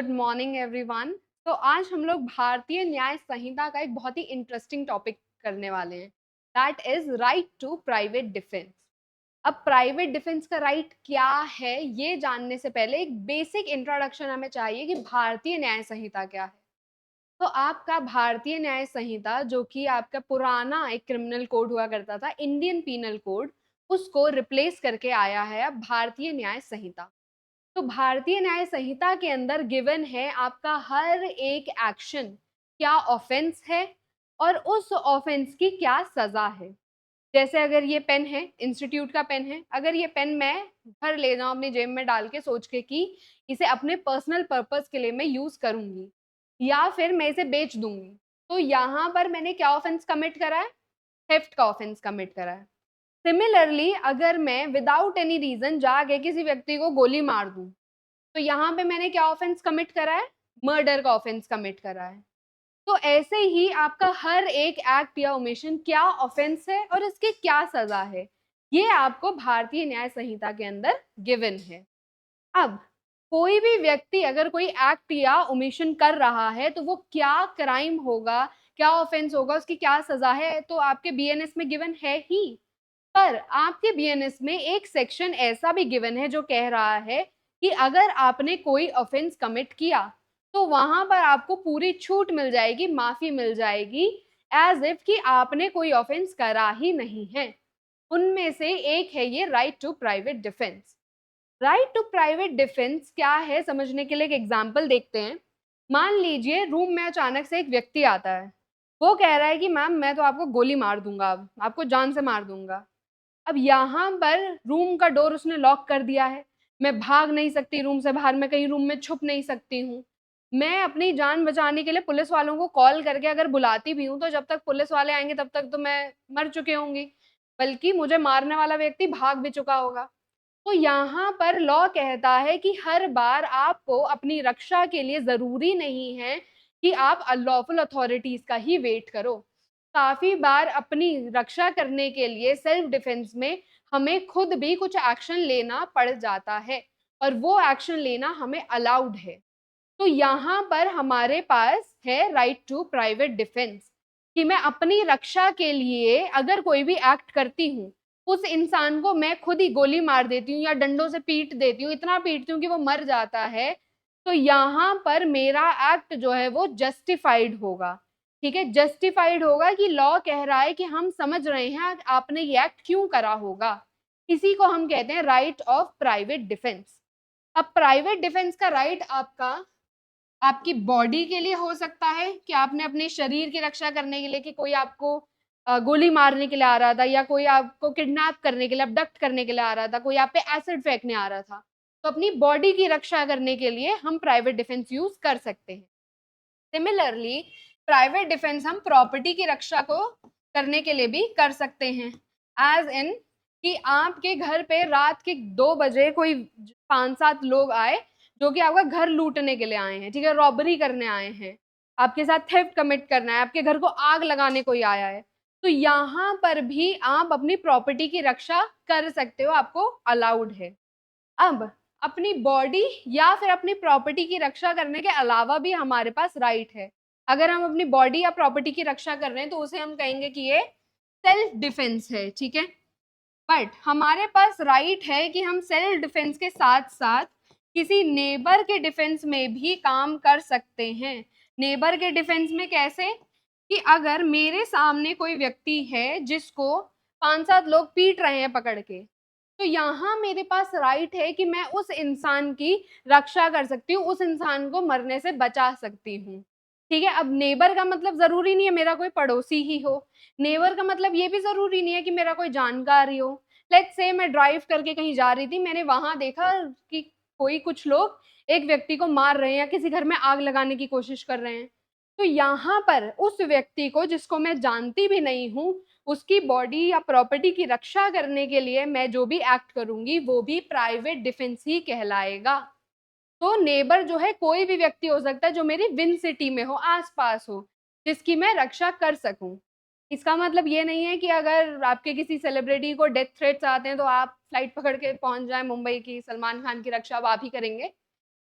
Good morning everyone. तो आज हम लोग भारतीय न्याय संहिता का एक बहुत ही इंटरेस्टिंग टॉपिक करने वाले हैं, that is right to private defence. अब प्राइवेट डिफेंस का राइट क्या है ये जानने से पहले एक बेसिक इंट्रोडक्शन हमें चाहिए कि भारतीय न्याय संहिता क्या है। तो आपका भारतीय न्याय संहिता, जो कि आपका पुराना एक क्रिमिनल कोड हुआ करता था, इंडियन पीनल कोड, उसको रिप्लेस करके आया है अब भारतीय न्याय संहिता। तो भारतीय न्याय संहिता के अंदर गिवन है आपका हर एक एक्शन क्या ऑफेंस है और उस ऑफेंस की क्या सजा है। जैसे अगर ये पेन है, इंस्टीट्यूट का पेन है, अगर ये पेन मैं घर ले जाऊं अपनी जेब में डाल के सोच के कि इसे अपने पर्सनल पर्पस के लिए मैं यूज करूंगी या फिर मैं इसे बेच दूंगी, तो यहाँ पर मैंने क्या ऑफेंस कमिट करा है? थेफ्ट का ऑफेंस कमिट करा है। सिमिलरली अगर मैं विदाउट एनी रीजन जाके किसी व्यक्ति को गोली मार दूं, तो यहाँ पे मैंने क्या ऑफेंस कमिट करा है? मर्डर का ऑफेंस कमिट करा है। तो ऐसे ही आपका हर एक एक्ट या ओमिशन क्या ऑफेंस है और इसकी क्या सजा है, ये आपको भारतीय न्याय संहिता के अंदर गिवन है। अब कोई भी व्यक्ति अगर कोई एक्ट या ओमिशन कर रहा है तो वो क्या क्राइम होगा, क्या ऑफेंस होगा, उसकी क्या सजा है, तो आपके बीएनएस में गिवन है ही। पर आपके बीएनएस में एक सेक्शन ऐसा भी गिवन है जो कह रहा है कि अगर आपने कोई ऑफेंस कमिट किया तो वहां पर आपको पूरी छूट मिल जाएगी, माफी मिल जाएगी, एज इफ कि आपने कोई ऑफेंस करा ही नहीं है। उनमें से एक है ये right to private defence. Right to private defence क्या है समझने के लिए एक एग्जाम्पल देखते हैं। मान लीजिए रूम में अचानक से एक व्यक्ति आता है, वो कह रहा है कि मैम मैं तो आपको गोली मार दूंगा, अब आपको जान से मार दूंगा। अब यहाँ पर रूम का डोर उसने लॉक कर दिया है, मैं भाग नहीं सकती रूम से बाहर, मैं कहीं रूम में छुप नहीं सकती हूँ। मैं अपनी जान बचाने के लिए पुलिस वालों को कॉल करके अगर बुलाती भी हूँ तो जब तक पुलिस वाले आएंगे तब तक तो मैं मर चुकी होंगी, बल्कि मुझे मारने वाला व्यक्ति भाग भी चुका होगा। तो यहाँ पर लॉ कहता है कि हर बार आपको अपनी रक्षा के लिए जरूरी नहीं है कि आप अनलॉफुल अथॉरिटीज का ही वेट करो। काफी बार अपनी रक्षा करने के लिए सेल्फ डिफेंस में हमें खुद भी कुछ एक्शन लेना पड़ जाता है और वो एक्शन लेना हमें अलाउड है। तो यहाँ पर हमारे पास है राइट टू प्राइवेट डिफेंस कि मैं अपनी रक्षा के लिए अगर कोई भी एक्ट करती हूँ, उस इंसान को मैं खुद ही गोली मार देती हूँ या डंडों से पीट देती हूँ, इतना पीटती हूँ कि वो मर जाता है, तो यहाँ पर मेरा एक्ट जो है वो जस्टिफाइड होगा। ठीक है, जस्टिफाइड होगा कि लॉ कह रहा है कि हम समझ रहे हैं आपने ये एक्ट क्यों करा होगा। इसी को हम कहते हैं राइट ऑफ प्राइवेट डिफेंस। अब प्राइवेट डिफेंस का राइट आपका आपकी बॉडी के लिए हो सकता है कि आपने अपने शरीर की रक्षा करने के लिए, कि कोई आपको गोली मारने के लिए आ रहा था या कोई आपको किडनैप करने के लिए, अबडक्ट करने के लिए आ रहा था, कोई आप पे एसिड फेंकने आ रहा था, तो अपनी बॉडी की रक्षा करने के लिए हम प्राइवेट डिफेंस यूज कर सकते हैं। सिमिलरली प्राइवेट डिफेंस हम प्रॉपर्टी की रक्षा को करने के लिए भी कर सकते हैं। एज इन कि आपके घर पे रात के 2 बजे कोई 5-7 लोग आए जो कि आपका घर लूटने के लिए आए हैं, ठीक है, रॉबरी करने आए हैं, आपके साथ थेफ्ट कमिट करना है, आपके घर को आग लगाने कोई आया है, तो यहाँ पर भी आप अपनी प्रॉपर्टी की रक्षा कर सकते हो, आपको अलाउड है। अब अपनी बॉडी या फिर अपनी प्रॉपर्टी की रक्षा करने के अलावा भी हमारे पास राइट है। अगर हम अपनी बॉडी या प्रॉपर्टी की रक्षा कर रहे हैं तो उसे हम कहेंगे कि ये सेल्फ डिफेंस है, ठीक है। बट हमारे पास राइट है कि हम सेल्फ डिफेंस के साथ साथ किसी नेबर के डिफेंस में भी काम कर सकते हैं। नेबर के डिफेंस में कैसे? कि अगर मेरे सामने कोई व्यक्ति है जिसको 5-7 लोग पीट रहे हैं पकड़ के, तो यहाँ मेरे पास राइट है कि मैं उस इंसान की रक्षा कर सकती हूँ, उस इंसान को मरने से बचा सकती हूँ। ठीक है, अब नेबर का मतलब जरूरी नहीं है मेरा कोई पड़ोसी ही हो, नेबर का मतलब ये भी जरूरी नहीं है कि मेरा कोई जानकारी हो। लेट्स से मैं ड्राइव करके कहीं जा रही थी, मैंने वहां देखा कि कोई कुछ लोग एक व्यक्ति को मार रहे हैं या किसी घर में आग लगाने की कोशिश कर रहे हैं, तो यहाँ पर उस व्यक्ति को, जिसको मैं जानती भी नहीं हूँ, उसकी बॉडी या प्रॉपर्टी की रक्षा करने के लिए मैं जो भी एक्ट करूंगी वो भी प्राइवेट डिफेंस ही कहलाएगा। तो नेबर जो है कोई भी व्यक्ति हो सकता है जो मेरी विन सिटी में हो, आसपास हो, जिसकी मैं रक्षा कर सकूं। इसका मतलब ये नहीं है कि अगर आपके किसी सेलिब्रिटी को डेथ थ्रेट्स आते हैं तो आप फ्लाइट पकड़ के पहुंच जाएं मुंबई की, सलमान खान की रक्षा अब आप ही करेंगे।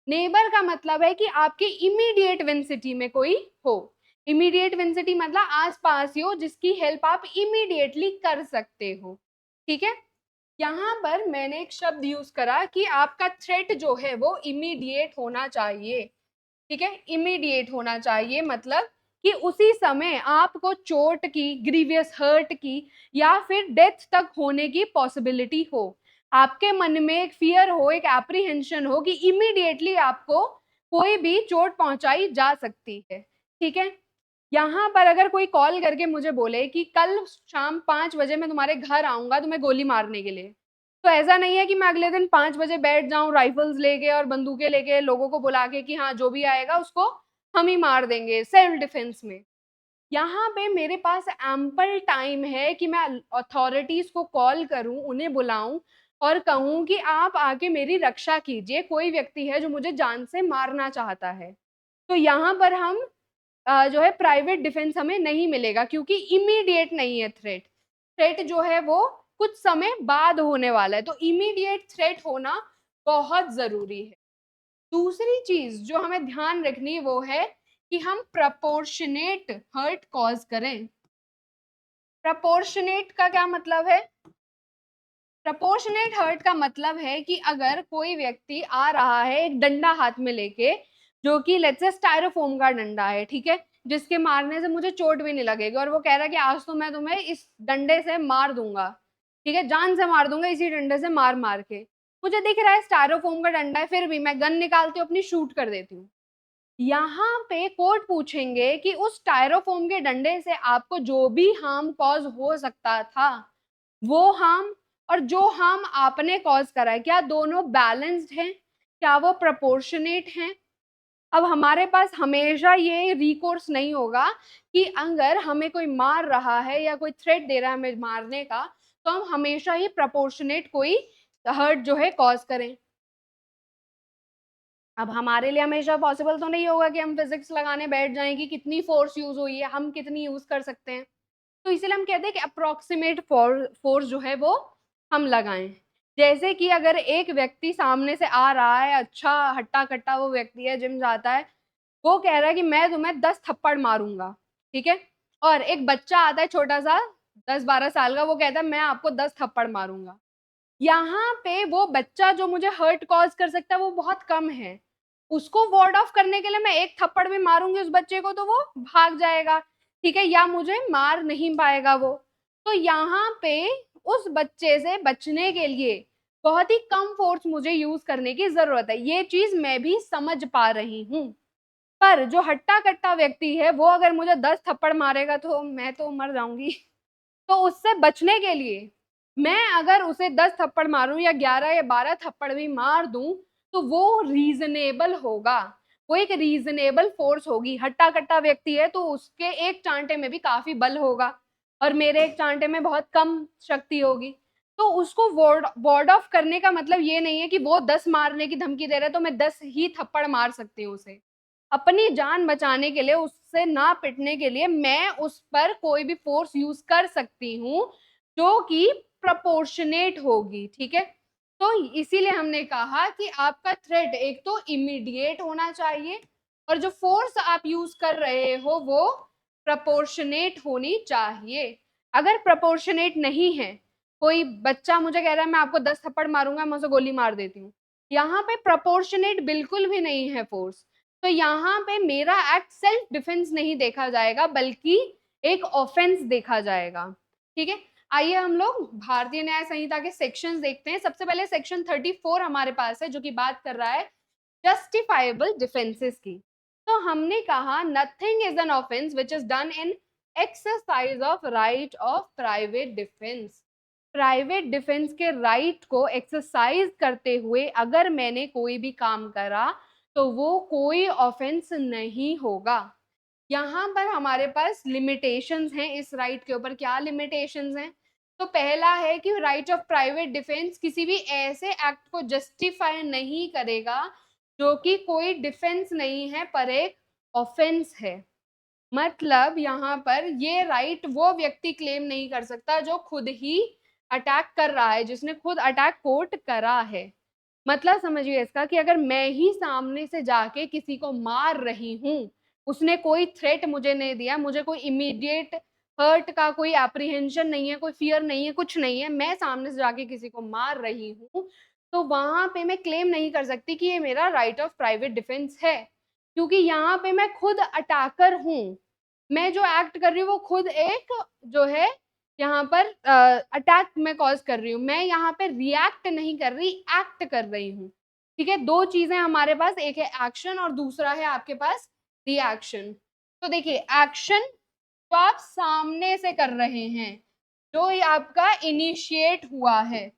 नेबर का मतलब है कि आपके इमीडिएट विसिनिटी में कोई हो। इमीडिएट विसिनिटी मतलब आसपास ही हो, जिसकी हेल्प आप इमीडिएटली कर सकते हो। ठीक है, यहाँ पर मैंने एक शब्द यूज करा कि आपका थ्रेट जो है वो इमीडिएट होना चाहिए। ठीक है, इमीडिएट होना चाहिए मतलब कि उसी समय आपको चोट की, ग्रीवियस हर्ट की या फिर डेथ तक होने की पॉसिबिलिटी हो। आपके मन में एक फियर हो, एक एप्रीहेंशन हो कि इमीडिएटली आपको कोई भी चोट पहुंचाई जा सकती है। ठीक है, यहाँ पर अगर कोई कॉल करके मुझे बोले कि कल शाम 5 बजे मैं तुम्हारे घर आऊंगा तुम्हें गोली मारने के लिए, तो ऐसा नहीं है कि मैं अगले दिन 5 बजे बैठ जाऊं राइफल्स लेके और बंदूकें लेके लोगों को बुला के कि हाँ जो भी आएगा उसको हम ही मार देंगे सेल्फ डिफेंस में। यहाँ पे मेरे पास एम्पल टाइम है कि मैं अथॉरिटीज को कॉल करूं, उन्हें बुलाऊं और कहूं कि आप आके मेरी रक्षा कीजिए, कोई व्यक्ति है जो मुझे जान से मारना चाहता है। तो यहाँ पर हम जो है प्राइवेट डिफेंस हमें नहीं मिलेगा क्योंकि इमीडिएट नहीं है थ्रेट। थ्रेट जो है वो कुछ समय बाद होने वाला है, तो इमीडिएट थ्रेट होना बहुत जरूरी है। दूसरी चीज जो हमें ध्यान रखनी वो है कि हम प्रपोर्शनेट हर्ट कॉज करें। प्रपोर्शनेट का क्या मतलब है? प्रपोर्शनेट हर्ट का मतलब है कि अगर कोई व्यक्ति आ रहा है एक डंडा हाथ में लेके, जो कि लेट्स से स्टायरोफोम का डंडा है, ठीक है, जिसके मारने से मुझे चोट भी नहीं लगेगी, और वो कह रहा है कि आज तो मैं तुम्हें इस डंडे से मार दूंगा, ठीक है, जान से मार दूंगा इसी डंडे से मार मार के। मुझे दिख रहा है स्टायरोफोम का डंडा है, फिर भी मैं गन निकालती हूँ अपनी, शूट कर देती हूँ। यहाँ पे कोर्ट पूछेंगे कि उस स्टायरोफोम के डंडे से आपको जो भी हार्म कॉज हो सकता था, वो हार्म और जो हार्म आपने कॉज करा है, क्या दोनों बैलेंस्ड हैं, क्या वो प्रोपोर्शनेट हैं? अब हमारे पास हमेशा ये रिकोर्स नहीं होगा कि अगर हमें कोई मार रहा है या कोई थ्रेट दे रहा है हमें मारने का, तो हम हमेशा ही प्रोपोर्शनेट कोई हर्ट जो है कॉज करें। अब हमारे लिए हमेशा पॉसिबल तो नहीं होगा कि हम फिजिक्स लगाने बैठ जाएं कि कितनी फोर्स यूज हुई है, हम कितनी यूज कर सकते हैं। तो इसलिए हम कहते हैं कि अप्रोक्सीमेट फोर्स जो है वो हम लगाएं। जैसे कि अगर एक व्यक्ति सामने से आ रहा है, अच्छा हट्टा कट्टा वो व्यक्ति है, जिम जाता है, वो कह रहा है कि मैं तुम्हें 10 थप्पड़ मारूंगा, ठीक है, और एक बच्चा आता है छोटा सा 10-12 साल का, वो कहता है मैं आपको 10 थप्पड़ मारूंगा। यहाँ पे वो बच्चा जो मुझे हर्ट कॉज कर सकता है वो बहुत कम है, उसको वार्ड ऑफ करने के लिए मैं एक थप्पड़ भी मारूंगी उस बच्चे को तो वो भाग जाएगा, ठीक है, या मुझे मार नहीं पाएगा वो। तो यहाँ पे उस बच्चे से बचने के लिए बहुत ही कम फोर्स मुझे यूज करने की जरूरत है, ये चीज मैं भी समझ पा रही हूँ। पर जो हट्टा कट्टा व्यक्ति है वो अगर मुझे 10 थप्पड़ मारेगा तो मैं तो मर जाऊंगी। तो उससे बचने के लिए मैं अगर उसे 10 थप्पड़ मारूं या 11 या 12 थप्पड़ भी मार दूं तो वो रीजनेबल होगा, वो एक रीजनेबल फोर्स होगी। हट्टा कट्टा व्यक्ति है तो उसके एक चांटे में भी काफी बल होगा और मेरे एक चांटे में बहुत कम शक्ति होगी। तो उसको वार्ड ऑफ करने का मतलब ये नहीं है कि वो 10 मारने की धमकी दे रहा है तो मैं 10 ही थप्पड़ मार सकती हूँ उसे। अपनी जान बचाने के लिए, उससे ना पिटने के लिए मैं उस पर कोई भी फोर्स यूज कर सकती हूँ जो कि प्रपोर्शनेट होगी, ठीक है। तो इसीलिए हमने कहा कि आपका थ्रेट एक तो इमीडिएट होना चाहिए और जो फोर्स आप यूज कर रहे हो वो प्रपोर्शनेट होनी चाहिए। अगर प्रपोर्शनेट नहीं है, कोई बच्चा मुझे कह रहा है मैं आपको 10 थप्पड़ मारूंगा, मैं उसे गोली मार देती हूँ, यहाँ पे प्रपोर्शनेट बिल्कुल भी नहीं है फोर्स, तो यहाँ पे मेरा एक्ट सेल्फ डिफेंस नहीं देखा जाएगा बल्कि एक ऑफेंस देखा जाएगा। ठीक है, आइए हम लोग भारतीय न्याय संहिता के सेक्शंस देखते हैं। सबसे पहले सेक्शन 34 हमारे पास है जो कि बात कर रहा है जस्टिफाइबल डिफेंसेस की। तो हमने कहा nothing is an offence which is done in exercise of right of private defence. Private defence के राइट को एक्सरसाइज करते हुए अगर मैंने कोई भी काम करा तो वो कोई ऑफेंस नहीं होगा। यहाँ पर हमारे पास लिमिटेशंस हैं इस राइट के ऊपर। क्या लिमिटेशंस हैं? तो पहला है कि राइट ऑफ प्राइवेट डिफेंस किसी भी ऐसे एक्ट को जस्टिफाई नहीं करेगा जो कि कोई डिफेंस नहीं है पर एक ऑफेंस है। मतलब यहाँ पर ये राइट वो व्यक्ति क्लेम नहीं कर सकता जो खुद ही अटैक कर रहा है, जिसने खुद अटैक कोर्ट करा है। मतलब समझिए इसका कि अगर मैं ही सामने से जाके किसी को मार रही हूँ, उसने कोई थ्रेट मुझे नहीं दिया, मुझे कोई इमीडिएट हर्ट का कोई एप्रीहेंशन नहीं है, कोई फ़ियर नहीं है, कुछ नहीं है, मैं सामने से जाके किसी को मार रही हूँ, तो वहाँ पे मैं क्लेम नहीं कर सकती कि ये मेरा राइट ऑफ प्राइवेट डिफेंस है। क्योंकि यहाँ पे मैं खुद अटैकर हूँ। मैं जो एक्ट कर रही हूँ वो खुद एक जो है यहाँ पर अटैक मैं कॉज़ कर रही हूँ। मैं यहाँ पे रिएक्ट नहीं कर रही, एक्ट कर रही हूँ। ठीक है? 2 चीज़ें हमारे पास, एक है एक्शन और दूसरा है आपके पास रिएक्शन। तो देखिए एक्शन तो आप सामने से कर रहे हैं, जो ये आपका इनिशिएट हुआ है।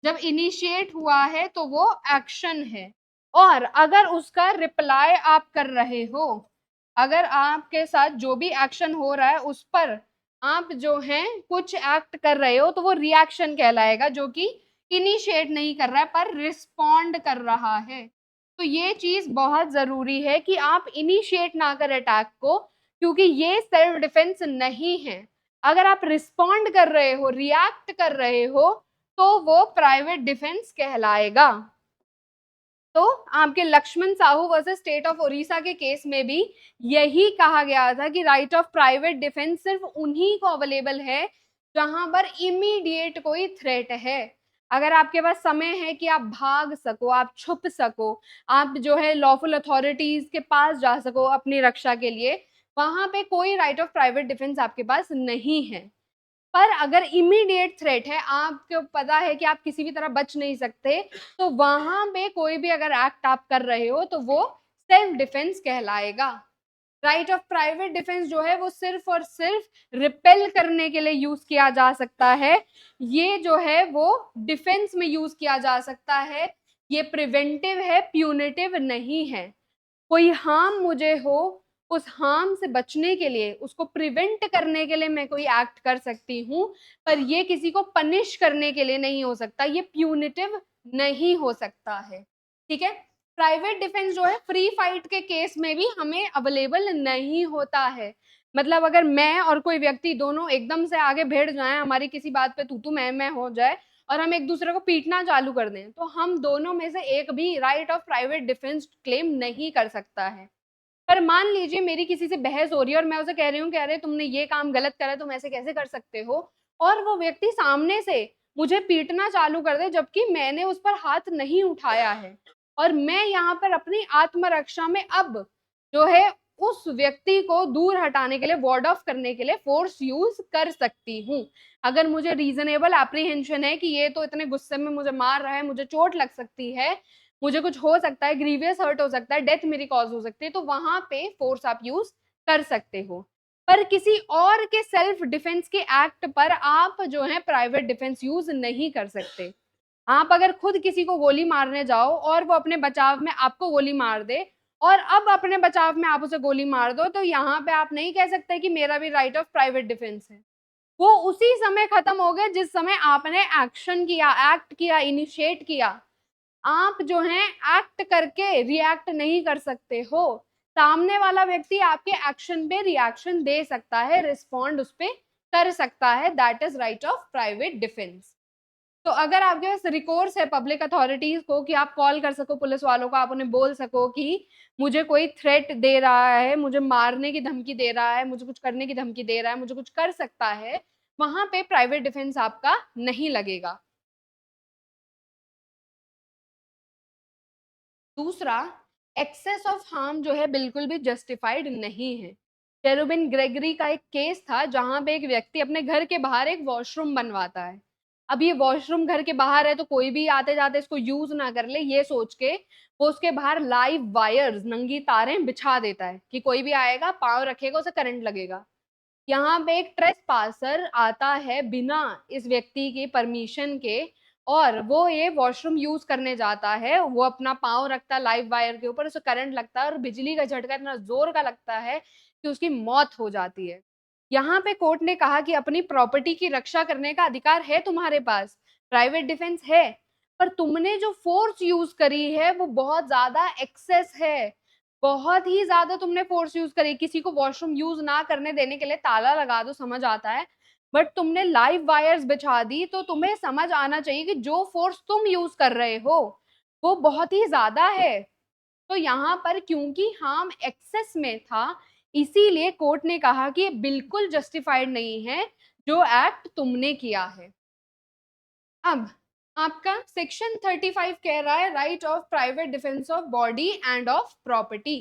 जब इनिशिएट हुआ है तो वो एक्शन है। और अगर उसका रिप्लाई आप कर रहे हो, अगर आपके साथ जो भी एक्शन हो रहा है उस पर आप जो हैं कुछ एक्ट कर रहे हो, तो वो रिएक्शन कहलाएगा, जो कि इनिशिएट नहीं कर रहा है पर रिस्पॉन्ड कर रहा है। तो ये चीज़ बहुत ज़रूरी है कि आप इनिशिएट ना करें अटैक को, क्योंकि ये सेल्फ डिफेंस नहीं है। अगर आप रिस्पॉन्ड कर रहे हो, रिएक्ट कर रहे हो, तो वो प्राइवेट डिफेंस कहलाएगा। तो आपके Laxman Sahu versus state of Odisha के केस में भी यही कहा गया था कि राइट ऑफ प्राइवेट डिफेंस सिर्फ उन्हीं को अवेलेबल है जहां पर इमीडिएट कोई थ्रेट है। अगर आपके पास समय है कि आप भाग सको, आप छुप सको, आप जो है लॉफुल अथॉरिटीज के पास जा सको अपनी रक्षा के लिए, वहां पे कोई राइट ऑफ प्राइवेट डिफेंस आपके पास नहीं है। पर अगर इमीडिएट थ्रेट है, आपको पता है कि आप किसी भी तरह बच नहीं सकते, तो वहां पे कोई भी अगर एक्ट आप कर रहे हो तो वो सेल्फ डिफेंस कहलाएगा। राइट ऑफ प्राइवेट डिफेंस जो है वो सिर्फ और सिर्फ रिपेल करने के लिए यूज किया जा सकता है। ये जो है वो डिफेंस में यूज किया जा सकता है। ये प्रिवेंटिव है, प्यूनिटिव नहीं है। कोई हार्म मुझे हो, उस हार्म से बचने के लिए, उसको प्रिवेंट करने के लिए मैं कोई एक्ट कर सकती हूँ, पर ये किसी को पनिश करने के लिए नहीं हो सकता, ये प्यूनिटिव नहीं हो सकता है। ठीक है? प्राइवेट डिफेंस जो है फ्री फाइट के केस में भी हमें अवेलेबल नहीं होता है। मतलब अगर मैं और कोई व्यक्ति दोनों एकदम से आगे भिड़ जाएं, हमारी किसी बात पे तू मैं हो जाए और हम एक दूसरे को पीटना चालू कर दें, तो हम दोनों में से एक भी right of private defence claim नहीं कर सकता है। पर मान लीजिए मेरी किसी से बहस हो रही है और मैं उसे कह रही हूँ कि अरे तुमने ये काम गलत करा है, तुम ऐसे कैसे कर सकते हो, और वो व्यक्ति सामने से मुझे पीटना चालू कर दे जबकि मैंने उस पर हाथ नहीं उठाया है, और मैं यहाँ पर अपनी आत्मरक्षा में अब जो है उस व्यक्ति को दूर हटाने के लिए, वार्ड ऑफ करने के लिए फोर्स यूज कर सकती हूँ। अगर मुझे रीजनेबल एप्रीहेंशन है कि ये तो इतने गुस्से में मुझे मार रहा है, मुझे चोट लग सकती है, मुझे कुछ हो सकता है, ग्रीवियस हर्ट हो सकता है, डेथ मेरी कॉज हो सकती है, तो वहां पे फोर्स आप यूज कर सकते हो। पर किसी और के सेल्फ डिफेंस के एक्ट पर आप जो है प्राइवेट डिफेंस यूज नहीं कर सकते। आप अगर खुद किसी को गोली मारने जाओ और वो अपने बचाव में आपको गोली मार दे, और अब अपने बचाव में आप उसे गोली मार दो, तो यहाँ पे आप नहीं कह सकते कि मेरा भी राइट ऑफ प्राइवेट डिफेंस है। वो उसी समय खत्म हो गए जिस समय आपने एक्शन किया, एक्ट किया, इनिशिएट किया। आप जो हैं एक्ट करके रिएक्ट नहीं कर सकते हो। सामने वाला व्यक्ति आपके एक्शन पे रिएक्शन दे सकता है, रिस्पॉन्ड उस पे कर सकता है। That is right of private defence. तो अगर आपके पास रिकोर्स है पब्लिक अथॉरिटीज को कि आप कॉल कर सको पुलिस वालों को, आप उन्हें बोल सको कि मुझे कोई थ्रेट दे रहा है, मुझे मारने की धमकी दे रहा है, मुझे कुछ करने की धमकी दे रहा है, मुझे कुछ कर सकता है, वहां पे प्राइवेट डिफेंस आपका नहीं लगेगा। दूसरा, एक्सेस ऑफ हार्म जो है बिल्कुल भी जस्टिफाइड नहीं है। टेरुबिन ग्रेगरी का एक केस था जहां पे एक व्यक्ति अपने घर के बाहर एक वॉशरूम बनवाता है। अब ये वॉशरूम घर के बाहर है तो कोई भी आते जाते इसको यूज ना कर ले, ये सोच के वो उसके बाहर लाइव वायर्स, नंगी तारें बिछा देता है कि कोई भी आएगा पांव रखेगा उसे करंट लगेगा। यहाँ पे एक ट्रेस पासर आता है बिना इस व्यक्ति की परमिशन के, और वो ये वॉशरूम यूज करने जाता है, वो अपना पाँव रखता है लाइव वायर के ऊपर, उसे करंट लगता है और बिजली का झटका इतना जोर का लगता है कि उसकी मौत हो जाती है। यहाँ पे कोर्ट ने कहा कि अपनी प्रॉपर्टी की रक्षा करने का अधिकार है तुम्हारे पास, प्राइवेट डिफेंस है, पर तुमने जो फोर्स यूज करी है वो बहुत ज्यादा एक्सेस है। बहुत ही ज्यादा तुमने फोर्स यूज करी। किसी को वॉशरूम यूज ना करने देने के लिए ताला लगा दो, समझ आता है, बट तुमने लाइव वायर्स बिछा दी, तो तुम्हें समझ आना चाहिए कि जो फोर्स तुम यूज कर रहे हो वो बहुत ही ज्यादा है। तो यहाँ पर क्योंकि हार्म एक्सेस में था, इसीलिए कोर्ट ने कहा कि ये बिल्कुल जस्टिफाइड नहीं है जो एक्ट तुमने किया है। अब आपका सेक्शन 35 कह रहा है right of private defence of body end of property.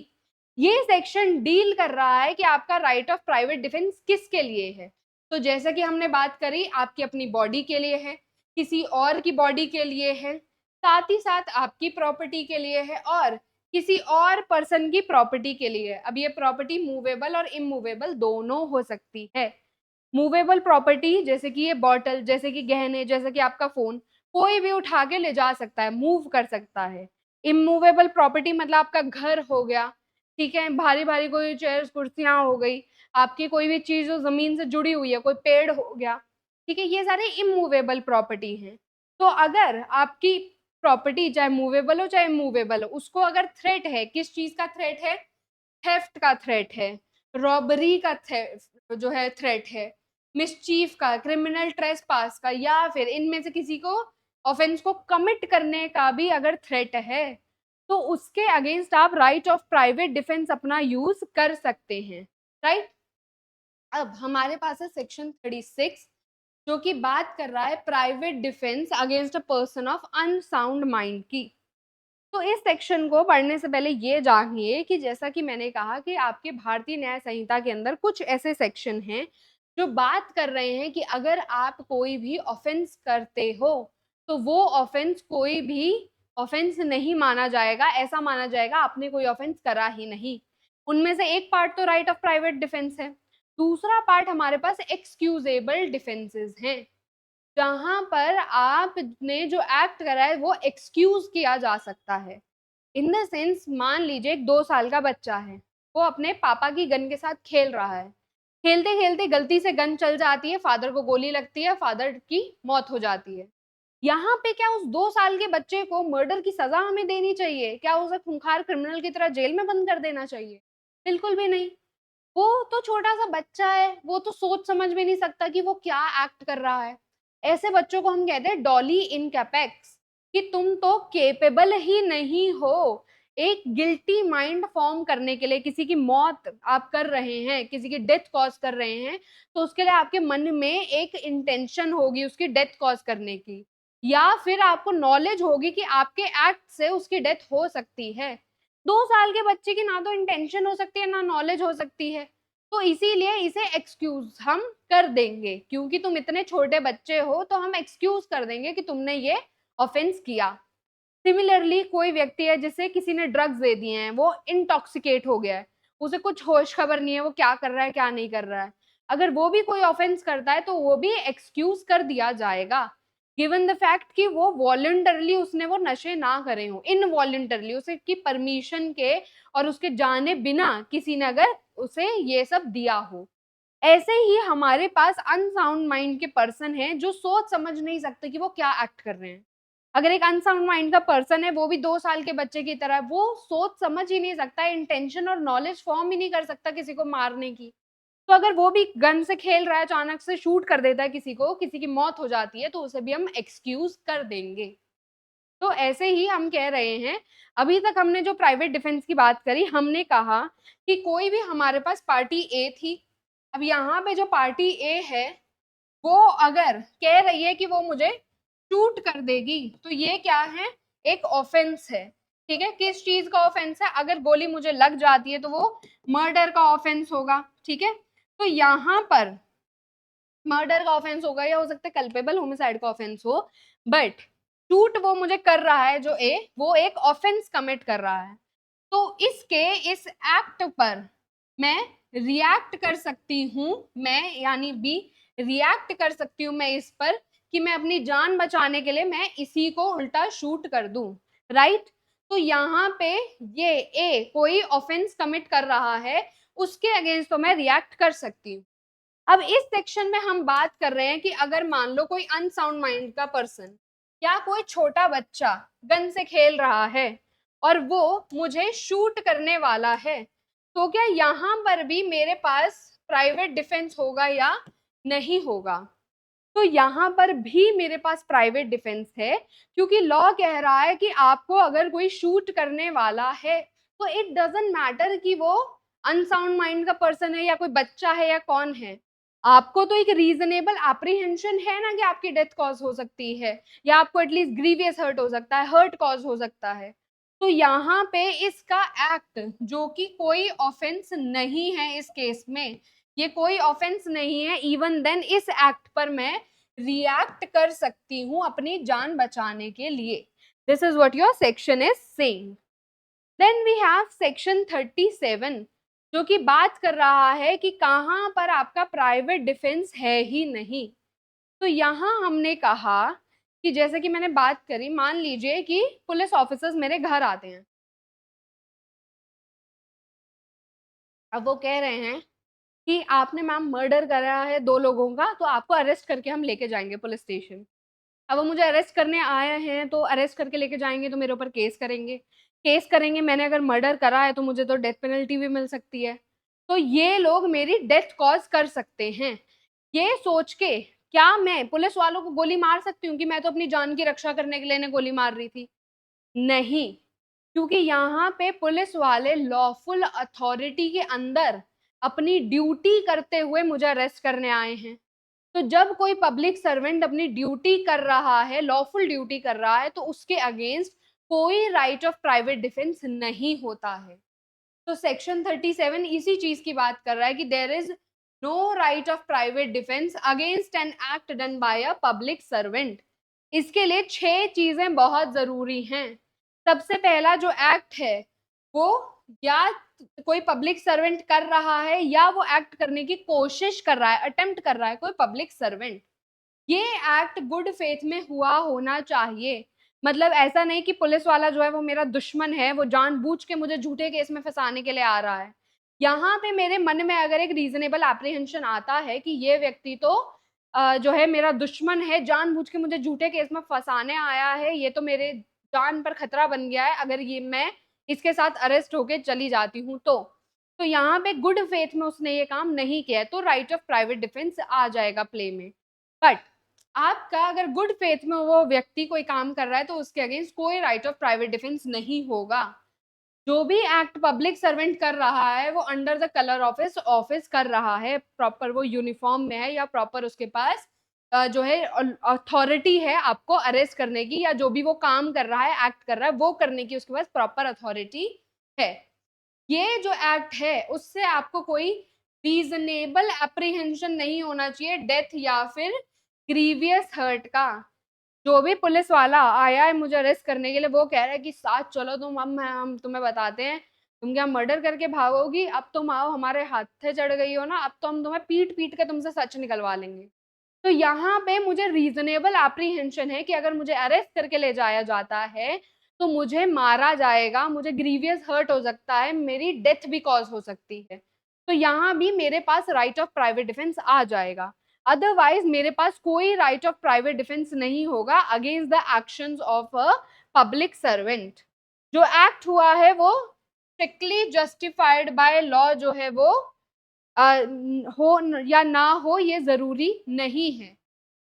ये सेक्शन डील कर रहा है कि आपका राइट ऑफ प्राइवेट डिफेंस किसके लिए है। तो जैसा कि हमने बात करी, आपकी अपनी बॉडी के लिए है, किसी और की बॉडी के लिए है, साथ ही साथ आपकी प्रॉपर्टी के लिए है और किसी और पर्सन की प्रॉपर्टी के लिए है। अब ये प्रॉपर्टी मूवेबल और इमूवेबल दोनों हो सकती है। मूवेबल प्रॉपर्टी जैसे कि ये बॉटल, जैसे कि गहने, जैसे कि आपका फोन, कोई भी उठा के ले जा सकता है, मूव कर सकता है। इमूवेबल प्रॉपर्टी मतलब आपका घर हो गया, ठीक है, भारी भारी कोई चेयर्स कुर्सियां हो गई, आपकी कोई भी चीज जो जमीन से जुड़ी हुई है, कोई पेड़ हो गया, ठीक है, ये सारे इमूवेबल प्रॉपर्टी हैं। तो अगर आपकी प्रॉपर्टी चाहे मूवेबल हो चाहे इमूवेबल हो, उसको अगर थ्रेट है, किस चीज का थ्रेट है, थेफ्ट का थ्रेट है, रॉबरी का जो है थ्रेट है, मिसचीफ का, क्रिमिनल ट्रेसपास का, या फिर इनमें से किसी को ऑफेंस को कमिट करने का भी अगर थ्रेट है, तो उसके अगेंस्ट आप राइट ऑफ प्राइवेट डिफेंस अपना यूज कर सकते हैं। राइट। अब हमारे पास है सेक्शन 36 जो कि बात कर रहा है private defence against a person of unsound mind की। तो इस सेक्शन को पढ़ने से पहले ये जानिए कि जैसा कि मैंने कहा कि आपके भारतीय न्याय संहिता के अंदर कुछ ऐसे सेक्शन हैं जो बात कर रहे हैं कि अगर आप कोई भी ऑफेंस करते हो तो वो ऑफेंस कोई भी ऑफेंस नहीं माना जाएगा, ऐसा माना जाएगा आपने कोई ऑफेंस करा ही नहीं। उनमें से एक पार्ट तो राइट ऑफ प्राइवेट डिफेंस है, दूसरा पार्ट हमारे पास एक्सक्यूजेबल डिफेंसेस हैं, जहां पर आपने जो एक्ट करा है वो एक्सक्यूज किया जा सकता है। इन द सेंस, मान लीजिए एक 2 साल का बच्चा है, वो अपने पापा की गन के साथ खेल रहा है, खेलते खेलते गलती से गन चल जाती है, फादर को गोली लगती है, फादर की मौत हो जाती है। यहाँ पे क्या उस 2 साल के बच्चे को मर्डर की सजा हमें देनी चाहिए? क्या उसे खूंखार क्रिमिनल की तरह जेल में बंद कर देना चाहिए? बिल्कुल भी नहीं। वो तो छोटा सा बच्चा है, वो तो सोच समझ भी नहीं सकता कि वो क्या एक्ट कर रहा है। ऐसे बच्चों को हम कहते हैं डॉली इन कैपेक्स, कि तुम तो केपेबल ही नहीं हो एक गिल्टी माइंड फॉर्म करने के लिए। किसी की मौत आप कर रहे हैं, किसी की डेथ कॉज कर रहे हैं, तो उसके लिए आपके मन में एक इंटेंशन होगी उसकी डेथ कॉज करने की, या फिर आपको नॉलेज होगी कि आपके एक्ट से उसकी डेथ हो सकती है। 2 साल के बच्चे की ना तो इंटेंशन हो सकती है ना नॉलेज हो सकती है, तो इसीलिए इसे एक्सक्यूज हम कर देंगे, क्योंकि तुम इतने छोटे बच्चे हो तो हम एक्सक्यूज कर देंगे कि तुमने ये ऑफेंस किया। सिमिलरली कोई व्यक्ति है जिसे किसी ने ड्रग्स दे दिए हैं, वो इंटॉक्सिकेट हो गया है, उसे कुछ होश खबर नहीं है वो क्या कर रहा है क्या नहीं कर रहा है, अगर वो भी कोई ऑफेंस करता है तो वो भी एक्सक्यूज कर दिया जाएगा, गिवन द फैक्ट कि वो वॉलंटरली उसने वो नशे ना करे हो, इनवॉलंटरली उसे की परमिशन के और उसके जाने बिना किसी ने अगर उसे ये सब दिया हो। ऐसे ही हमारे पास अनसाउंड माइंड के पर्सन हैं जो सोच समझ नहीं सकते कि वो क्या एक्ट कर रहे हैं। अगर एक अनसाउंड माइंड का पर्सन है, वो भी 2 साल के बच्चे की तरह, वो सोच समझ ही नहीं सकता, इंटेंशन और नॉलेज फॉर्म ही नहीं कर सकता किसी को मारने की, तो अगर वो भी गन से खेल रहा है, अचानक से शूट कर देता है किसी को, किसी की मौत हो जाती है, तो उसे भी हम एक्सक्यूज कर देंगे। तो ऐसे ही हम कह रहे हैं, अभी तक हमने जो प्राइवेट डिफेंस की बात करी, हमने कहा कि कोई भी हमारे पास पार्टी ए थी, अब यहाँ पे जो पार्टी ए है वो अगर कह रही है कि वो मुझे शूट कर देगी, तो ये क्या है, एक ऑफेंस है। ठीक है, किस चीज का ऑफेंस है, अगर गोली मुझे लग जाती है तो वो मर्डर का ऑफेंस होगा। ठीक है, तो यहाँ पर मर्डर का ऑफेंस होगा, या हो सकता है कल्पेबल होमिसाइड का ऑफेंस हो, बट शूट वो मुझे कर रहा है जो ए, वो एक ऑफेंस कमिट कर रहा है। तो इस एक्ट पर मैं रिएक्ट कर सकती हूँ, मैं यानी बी रिएक्ट कर सकती हूँ मैं इस पर, कि मैं अपनी जान बचाने के लिए मैं इसी को उल्टा शूट कर दूं। राइट। तो यहाँ पे ये ए कोई ऑफेंस कमिट कर रहा है, उसके अगेंस्ट तो मैं रिएक्ट कर सकती हूँ। अब इस सेक्शन में हम बात कर रहे हैं कि अगर मान लो कोई अनसाउंड माइंड का पर्सन या कोई छोटा बच्चा गन से खेल रहा है और वो मुझे शूट करने वाला है, तो क्या यहाँ पर भी मेरे पास प्राइवेट डिफेंस होगा या नहीं होगा? तो यहाँ पर भी मेरे पास प्राइवेट डिफेंस है, क्योंकि लॉ कह रहा है कि आपको अगर कोई शूट करने वाला है तो इट डजंट मैटर कि वो अनसाउंड माइंड का पर्सन है या कोई बच्चा है या कौन है, आपको तो एक रीजनेबल एप्रीहेंशन है ना कि आपकी डेथ कॉज हो सकती है या आपको एटलीस्ट ग्रीवियस हर्ट हो सकता है, हर्ट कॉज हो सकता है। तो यहाँ पे इसका एक्ट, जो कि कोई ऑफेंस नहीं है इस केस में, ये कोई ऑफेंस नहीं है, इवन देन इस एक्ट पर मैं रिएक्ट कर सकती हूँ अपनी जान बचाने के लिए। This is what your section is saying. Then we have section 37, जो कि बात कर रहा है कि कहाँ पर आपका प्राइवेट डिफेंस है ही नहीं। तो यहाँ हमने कहा कि जैसे कि मैंने बात करी, मान लीजिए कि पुलिस ऑफिसर्स मेरे घर आते हैं, अब वो कह रहे हैं कि आपने मैम मर्डर करा है 2 लोगों का, तो आपको अरेस्ट करके हम लेके जाएंगे पुलिस स्टेशन। अब वो मुझे अरेस्ट करने आए हैं, तो अरेस्ट करके लेके जाएंगे तो मेरे ऊपर केस करेंगे, केस करेंगे, मैंने अगर मर्डर करा है तो मुझे तो डेथ पेनल्टी भी मिल सकती है, तो ये लोग मेरी डेथ कॉज कर सकते हैं। ये सोच के क्या मैं पुलिस वालों को गोली मार सकती हूँ कि मैं तो अपनी जान की रक्षा करने के लिए इन्हें गोली मार रही थी? नहीं, क्योंकि यहाँ पे पुलिस वाले लॉफुल अथॉरिटी के अंदर अपनी ड्यूटी करते हुए मुझे अरेस्ट करने आए हैं। तो जब कोई पब्लिक सर्वेंट अपनी ड्यूटी कर रहा है, लॉफुल ड्यूटी कर रहा है, तो उसके अगेंस्ट कोई राइट ऑफ प्राइवेट डिफेंस नहीं होता है। तो सेक्शन 37 इसी चीज की बात कर रहा है कि there is no right of private defence against an act done by a public servant. इसके लिए 6 चीजें बहुत जरूरी हैं। सबसे पहला जो एक्ट है वो या कोई पब्लिक सर्वेंट कर रहा है या वो एक्ट करने की कोशिश कर रहा है, अटेम्प्ट कर रहा है कोई पब्लिक सर्वेंट, ये एक्ट गुड फेथ में हुआ होना चाहिए। मतलब ऐसा नहीं कि पुलिस वाला जो है वो मेरा दुश्मन है, वो जानबूझ के मुझे झूठे केस में फंसाने के लिए आ रहा है। यहाँ पे मेरे मन में अगर एक रीजनेबल एप्रीहेंशन आता है कि ये व्यक्ति तो जो है मेरा दुश्मन है, जानबूझ के मुझे झूठे केस में फंसाने आया है, ये तो मेरे जान पर खतरा बन गया है अगर ये मैं इसके साथ अरेस्ट होके चली जाती हूँ तो यहाँ पे गुड फेथ में उसने ये काम नहीं किया है, तो राइट ऑफ प्राइवेट डिफेंस आ जाएगा प्ले में। बट आपका अगर गुड फेथ में वो व्यक्ति कोई काम कर रहा है तो उसके अगेंस्ट कोई राइट ऑफ प्राइवेट डिफेंस नहीं होगा। जो भी एक्ट पब्लिक सर्वेंट कर रहा है वो under the colour of his office कर रहा है, प्रॉपर वो यूनिफॉर्म में है या प्रॉपर उसके पास जो है अथॉरिटी है आपको अरेस्ट करने की, या जो भी वो काम कर रहा है, एक्ट कर रहा है, वो करने की उसके पास प्रॉपर अथॉरिटी है। ये जो एक्ट है उससे आपको कोई रीजनेबल एप्रीहेंशन नहीं होना चाहिए डेथ या फिर ग्रीवियस हर्ट का। जो भी पुलिस वाला आया है मुझे अरेस्ट करने के लिए, वो कह रहा है कि साथ चलो तुम, अब हम तुम्हें बताते हैं, तुम क्या मर्डर करके भागोगी, अब तुम आओ हमारे हाथे चढ़ गई हो ना, अब तो हम तुम्हें पीट पीट के तुमसे सच निकलवा लेंगे। तो यहाँ पे मुझे रीजनेबल एप्रीहेंशन है कि अगर मुझे अरेस्ट करके ले जाया जाता है तो मुझे मारा जाएगा, मुझे ग्रीवियस हर्ट हो सकता है, मेरी डेथ भी कॉज हो सकती है। तो यहाँ भी मेरे पास राइट ऑफ प्राइवेट डिफेंस आ जाएगा। अदरवाइज मेरे पास कोई राइट ऑफ प्राइवेट डिफेंस नहीं होगा against the actions of a public servant. जो एक्ट हुआ है वो स्ट्रिक्टली जस्टिफाइड बाय लॉ जो है वो हो या ना हो ये जरूरी नहीं है।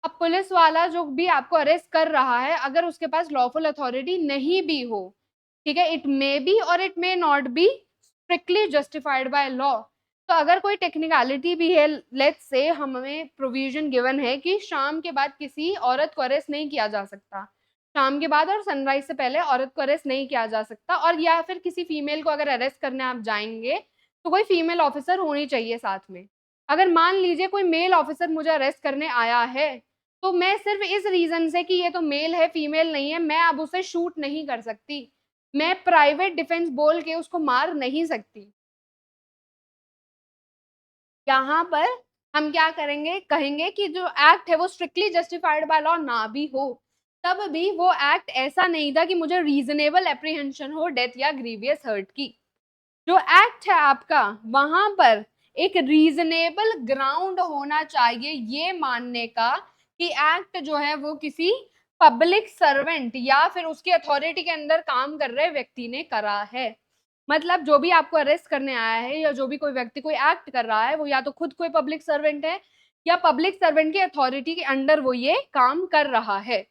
अब पुलिस वाला जो भी आपको अरेस्ट कर रहा है अगर उसके पास लॉफुल अथॉरिटी नहीं भी हो, ठीक है, इट मे बी और it may not be strictly justified by law. तो अगर कोई टेक्निकलिटी भी है, लेट्स से हमें प्रोविजन गिवन है कि शाम के बाद किसी औरत को अरेस्ट नहीं किया जा सकता, शाम के बाद और सनराइज से पहले औरत को अरेस्ट नहीं किया जा सकता, और या फिर किसी फीमेल को अगर अरेस्ट करने आप जाएंगे तो कोई फीमेल ऑफिसर होनी चाहिए साथ में। अगर मान लीजिए कोई मेल ऑफिसर मुझे अरेस्ट करने आया है तो मैं सिर्फ इस रीजन से कि ये तो मेल है फीमेल नहीं है, मैं अब उसे शूट नहीं कर सकती, मैं प्राइवेट डिफेंस बोल के उसको मार नहीं सकती। यहाँ पर हम क्या करेंगे, कहेंगे कि जो एक्ट है वो स्ट्रिक्टली जस्टिफाइड बाय लॉ ना भी हो, तब भी वो एक्ट ऐसा नहीं था कि मुझे रीजनेबल एप्रीहेंशन हो डेथ या ग्रीवियस हर्ट की। जो एक्ट है आपका वहां पर एक रीजनेबल ग्राउंड होना चाहिए ये मानने का कि एक्ट जो है वो किसी पब्लिक सर्वेंट या फिर उसकी अथॉरिटी के अंदर काम कर रहे व्यक्ति ने करा है। मतलब जो भी आपको अरेस्ट करने आया है या जो भी कोई व्यक्ति कोई एक्ट कर रहा है वो या तो खुद कोई पब्लिक सर्वेंट है या पब्लिक सर्वेंट की अथॉरिटी के अंडर वो ये काम कर रहा है।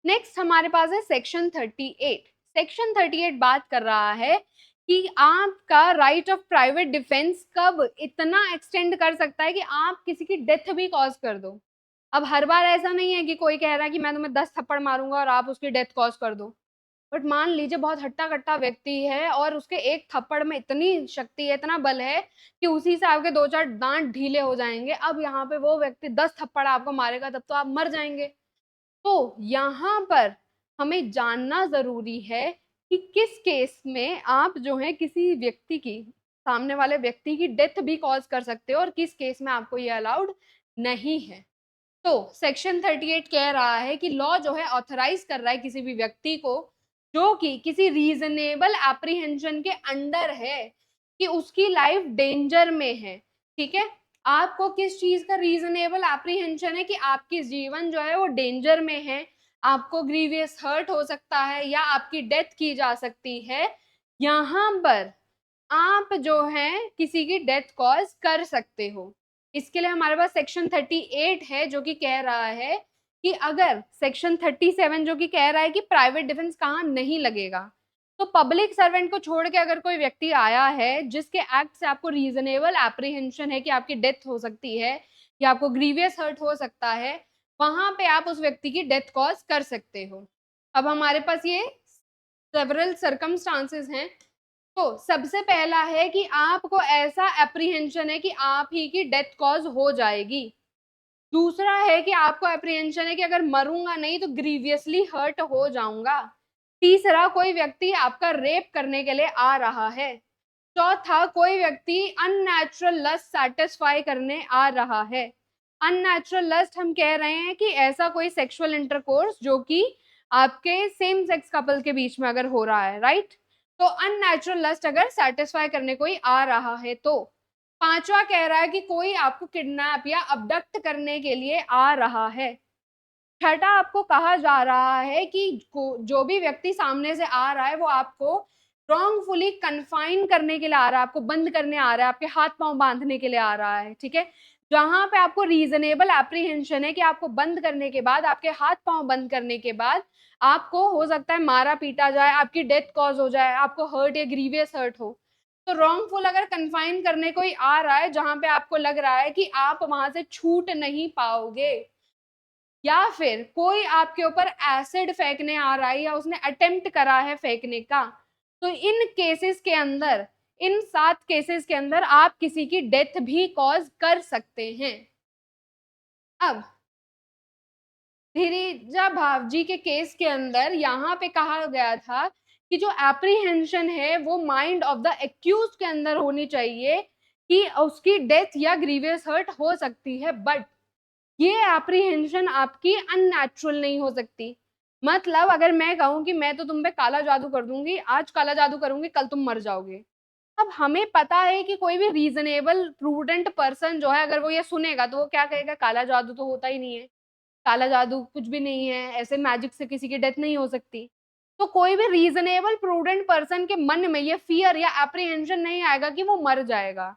नेक्स्ट हमारे पास है सेक्शन 38। सेक्शन 38 बात कर रहा है कि आपका राइट ऑफ प्राइवेट डिफेंस कब इतना एक्सटेंड कर सकता है कि आप किसी की डेथ भी कॉज कर दो। अब हर बार ऐसा नहीं है कि कोई कह रहा है कि मैं तुम्हें 10 थप्पड़ मारूंगा और आप उसकी डेथ कॉज कर दो, बट मान लीजिए बहुत हट्टा कट्टा व्यक्ति है और उसके एक थप्पड़ में इतनी शक्ति है, इतना बल है कि उसी से आपके 2-4 दांत ढीले हो जाएंगे। अब यहाँ पे वो व्यक्ति 10 थप्पड़ आपको मारेगा, तब तो आप मर जाएंगे। तो यहाँ पर हमें जानना जरूरी है कि किस केस में आप जो है किसी व्यक्ति की, सामने वाले व्यक्ति की डेथ भी कॉज कर सकते हो और किस केस में आपको ये अलाउड नहीं है। तो सेक्शन 38 कह रहा है कि लॉ जो है ऑथराइज कर रहा है किसी भी व्यक्ति को जो कि किसी रीजनेबल एप्रीहेंशन के अंडर है कि उसकी लाइफ डेंजर में है। ठीक है, आपको किस चीज का रीजनेबल एप्रीहेंशन है कि आपकी जीवन जो है वो डेंजर में है, आपको ग्रीवियस हर्ट हो सकता है या आपकी डेथ की जा सकती है, यहाँ पर आप जो है किसी की डेथ कॉज कर सकते हो। इसके लिए हमारे पास सेक्शन 38 है जो कि कह रहा है कि अगर सेक्शन 37 जो कि कह रहा है कि प्राइवेट डिफेंस कहाँ नहीं लगेगा, तो पब्लिक सर्वेंट को छोड़ के अगर कोई व्यक्ति आया है जिसके एक्ट से आपको रीजनेबल एप्रीहेंशन है कि आपकी डेथ हो सकती है या आपको ग्रीवियस हर्ट हो सकता है, वहां पे आप उस व्यक्ति की डेथ कॉज कर सकते हो। अब हमारे पास ये सेवरल सर्कमस्टांसेस हैं। तो सबसे पहला है कि आपको ऐसा एप्रीहेंशन है कि आप ही की डेथ कॉज हो जाएगी। दूसरा है कि आपको एप्रीहेंशन है कि अगर मरूंगा नहीं तो ग्रीवियसली हर्ट हो जाऊंगा। तीसरा, कोई व्यक्ति आपका रेप करने के लिए आ रहा है। चौथा, कोई व्यक्ति अननेचुरल लस्ट सेटिस्फाई करने आ रहा है। अननेचुरल लस्ट हम कह रहे हैं कि ऐसा कोई सेक्सुअल इंटरकोर्स जो कि आपके सेम सेक्स कपल के बीच में अगर हो रहा है, राइट। तो अननेचुरल लस्ट अगर सेटिस्फाई करने कोई आ रहा है तो। पांचवा कह रहा है कि कोई आपको किडनैप या अबडक्ट करने के लिए आ रहा है। छठा, आपको कहा जा रहा है कि जो भी व्यक्ति सामने से आ रहा है वो आपको रॉन्गफुली कन्फाइन करने के लिए आ रहा है, आपको बंद करने आ रहा है, आपके हाथ पांव बांधने के लिए आ रहा है। ठीक है, जहां पे आपको रीजनेबल एप्रीहेंशन है कि आपको बंद करने के बाद, आपके हाथ पांव बंद करने के बाद आपको हो सकता है मारा पीटा जाए, आपकी डेथ कॉज हो जाए, आपको हर्ट या ग्रीवियस हर्ट हो। तो रॉन्गफुल अगर कन्फाइन करने कोई आ रहा है जहां पे आपको लग रहा है कि आप वहां से छूट नहीं पाओगे, या फिर कोई आपके ऊपर एसिड फेंकने आ रहा है या उसने अटेम्प्ट करा है फेंकने का, तो इन केसेस के अंदर, इन 7 केसेस के अंदर आप किसी की डेथ भी कॉज कर सकते हैं। अब धीरेजा भावजी के केस के अंदर यहाँ पे कहा गया था कि जो एप्रीहेंशन है वो माइंड ऑफ द एक्यूज के अंदर होनी चाहिए कि उसकी डेथ या ग्रीवियस हर्ट हो सकती है, बट ये एप्रीहेंशन आपकी अननेचुरल नहीं हो सकती। मतलब अगर मैं कहूं कि मैं तो तुम पे काला जादू कर दूंगी, आज काला जादू करूंगी, कल तुम मर जाओगे। अब हमें पता है कि कोई भी रीजनेबल प्रूडेंट पर्सन जो है अगर वो ये सुनेगा तो वो क्या कहेगा, काला जादू तो होता ही नहीं है, काला जादू कुछ भी नहीं है, ऐसे मैजिक से किसी की डेथ नहीं हो सकती। तो कोई भी रीजनेबल प्रूडेंट पर्सन के मन में ये फियर या एप्रीहेंशन नहीं आएगा कि वो मर जाएगा।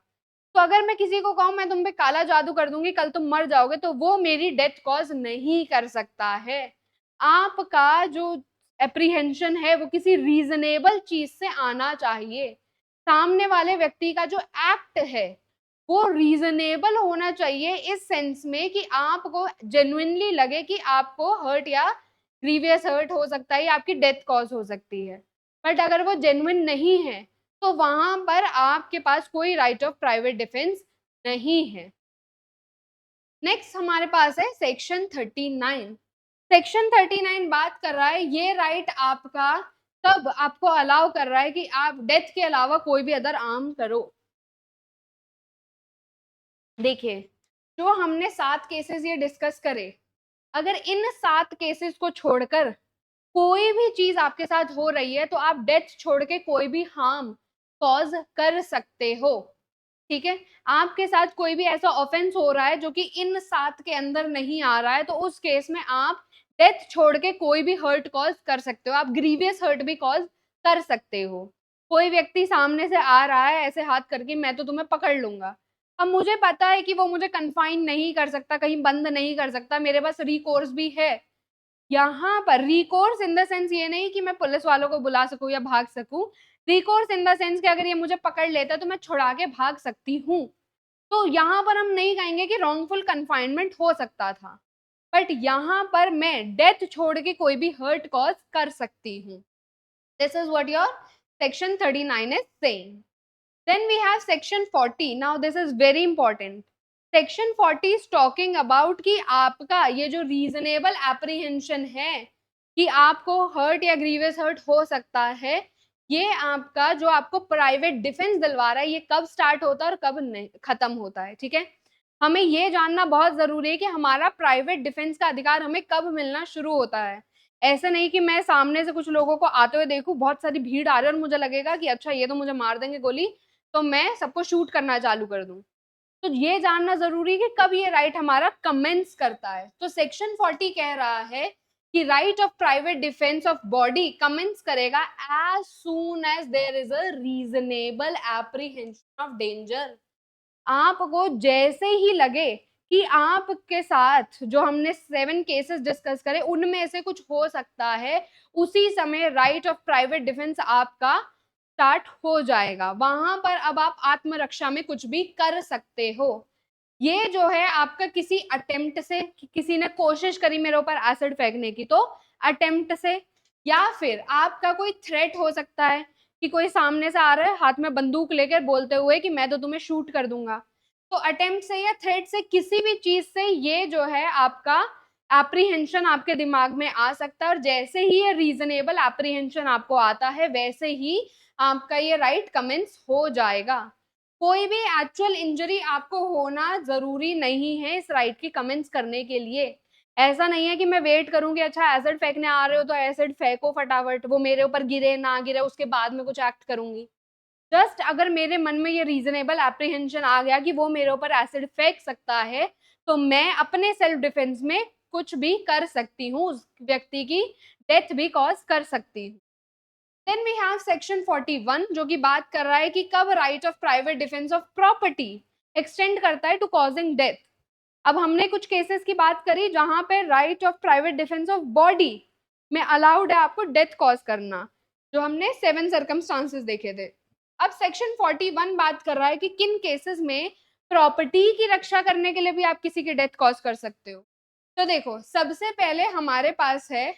तो अगर मैं किसी को कहूं मैं तुम पे काला जादू कर दूंगी, कल तुम मर जाओगे, तो वो मेरी डेथ कॉज नहीं कर सकता है। आपका जो एप्रीहेंशन है वो किसी रीजनेबल चीज से आना चाहिए। सामने वाले व्यक्ति का जो एक्ट है वो रीजनेबल होना चाहिए इस सेंस में कि आपको जेन्युइनली लगे कि आपको हर्ट या ग्रीवियस हर्ट हो सकता है या आपकी डेथ कॉज हो सकती है। बट अगर वो जेन्युइन नहीं है तो वहां पर आपके पास कोई राइट ऑफ प्राइवेट डिफेंस नहीं है। नेक्स्ट हमारे पास है सेक्शन 39। सेक्शन 39 बात कर रहा है ये राइट आपका कब आपको अलाउ कर रहा है कि आप डेथ के अलावा कोई भी अदर आर्म करो। देखिए, जो हमने 7 केसेस ये डिस्कस करे, अगर इन 7 केसेस को छोड़कर कोई भी चीज आपके साथ हो रही है तो आप डेथ छोड़ के कोई भी हार्म कॉज कर सकते हो। ठीक है, आपके साथ कोई भी ऐसा ऑफेंस हो रहा है जो कि इन 7 के अंदर नहीं आ रहा है तो उस केस में आप डेथ छोड़ के कोई भी हर्ट कॉज कर सकते हो, आप ग्रीवियस हर्ट भी कॉज कर सकते हो। कोई व्यक्ति सामने से आ रहा है ऐसे हाथ करके, मैं तो तुम्हें पकड़ लूंगा, अब मुझे पता है कि वो मुझे कन्फाइन नहीं कर सकता, कहीं बंद नहीं कर सकता, मेरे पास रिकोर्स भी है। यहाँ पर रिकोर्स इन द सेंस ये नहीं कि मैं पुलिस वालों को बुला सकूँ या भाग सकूँ, रिकोर्स इन द सेंस कि अगर ये मुझे पकड़ लेता है तो मैं छुड़ा के भाग सकती हूँ। तो यहाँ पर हम नहीं कहेंगे कि रॉन्गफुल कन्फाइनमेंट हो सकता था, बट यहाँ पर मैं डेथ छोड़ के कोई भी हर्ट कॉज कर सकती हूँ। This is what your section 39 is saying. Then we have section 40. Now this is very important. Section 40 is talking about कि आपका ये जो reasonable apprehension है कि आपको hurt या grievous hurt हो सकता है, ये आपका जो आपको प्राइवेट डिफेंस दिलवा रहा है, ये कब स्टार्ट होता है और कब नहीं खत्म होता है, ठीक है। हमें ये जानना बहुत जरूरी है कि हमारा प्राइवेट डिफेंस का अधिकार हमें कब मिलना शुरू होता है। ऐसा नहीं कि मैं सामने से कुछ लोगों को आते हुए देखूं, बहुत सारी भीड़ आ रही है और मुझे लगेगा कि अच्छा ये तो मुझे मार देंगे गोली, तो मैं सबको शूट करना चालू कर दूं। तो ये जानना जरूरी है कि कब ये राइट हमारा कमेंस करता है। तो सेक्शन 40 कह रहा है कि right of private defence of body commences करेगा as soon as there is a reasonable apprehension of danger. आपको जैसे ही लगे कि आपके साथ जो हमने 7 केसेस डिस्कस करे उनमें से कुछ हो सकता है, उसी समय राइट ऑफ प्राइवेट डिफेंस आपका स्टार्ट हो जाएगा। वहां पर अब आप आत्मरक्षा में कुछ भी कर सकते हो। ये जो है आपका किसी अटेम्प्ट से, किसी ने कोशिश करी मेरे ऊपर एसिड फेंकने की, तो अटेम्प्ट से, या फिर आपका कोई थ्रेट हो सकता है कि कोई सामने से आ रहा है हाथ में बंदूक लेकर बोलते हुए कि मैं तो तुम्हें शूट कर दूंगा। तो अटेम्प्ट से या थ्रेट से, किसी भी चीज से ये जो है आपका एप्रीहेंशन आपके दिमाग में आ सकता है, और जैसे ही ये रीजनेबल एप्रीहेंशन आपको आता है वैसे ही आपका ये राइट कमेंस हो जाएगा। कोई भी एक्चुअल इंजरी आपको होना जरूरी नहीं है इस राइट की कमेंस करने के लिए। ऐसा नहीं है कि मैं वेट करूंगी, अच्छा एसिड फेंकने आ रहे हो तो एसिड फेंको फटाफट, वो मेरे ऊपर गिरे ना गिरे उसके बाद में कुछ एक्ट करूंगी। जस्ट अगर मेरे मन में ये रीजनेबल एप्रीहेंशन आ गया कि वो मेरे ऊपर एसिड फेंक सकता है, तो मैं अपने सेल्फ डिफेंस में कुछ भी कर सकती हूँ, उस व्यक्ति की डेथ भी कॉज कर सकती हूँ। देन वी हैव सेक्शन 41 जो कि बात कर रहा है कि कब right of private defence of property extend करता है टू कॉजिंग डेथ। अब हमने कुछ केसेस की बात करी जहां पे right of private defence of body में अलाउड है आपको डेथ कॉज करना, जो हमने 7 सर्कमस्टांसेस देखे थे। अब सेक्शन 41 बात कर रहा है कि किन केसेस में प्रॉपर्टी की रक्षा करने के लिए भी आप किसी की डेथ कॉज कर सकते हो। तो देखो, सबसे पहले हमारे पास है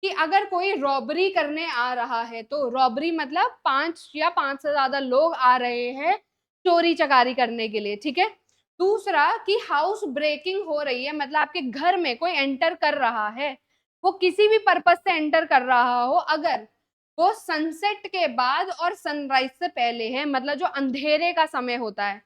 कि अगर कोई रॉबरी करने आ रहा है, तो रॉबरी मतलब 5 या 5 से ज्यादा लोग आ रहे हैं चोरी चकारी करने के लिए, ठीक है। दूसरा कि हाउस ब्रेकिंग हो रही है, मतलब आपके घर में कोई एंटर कर रहा है, वो किसी भी पर्पज से एंटर कर रहा हो, अगर वो सनसेट के बाद और सनराइज से पहले है, मतलब जो अंधेरे का समय होता है,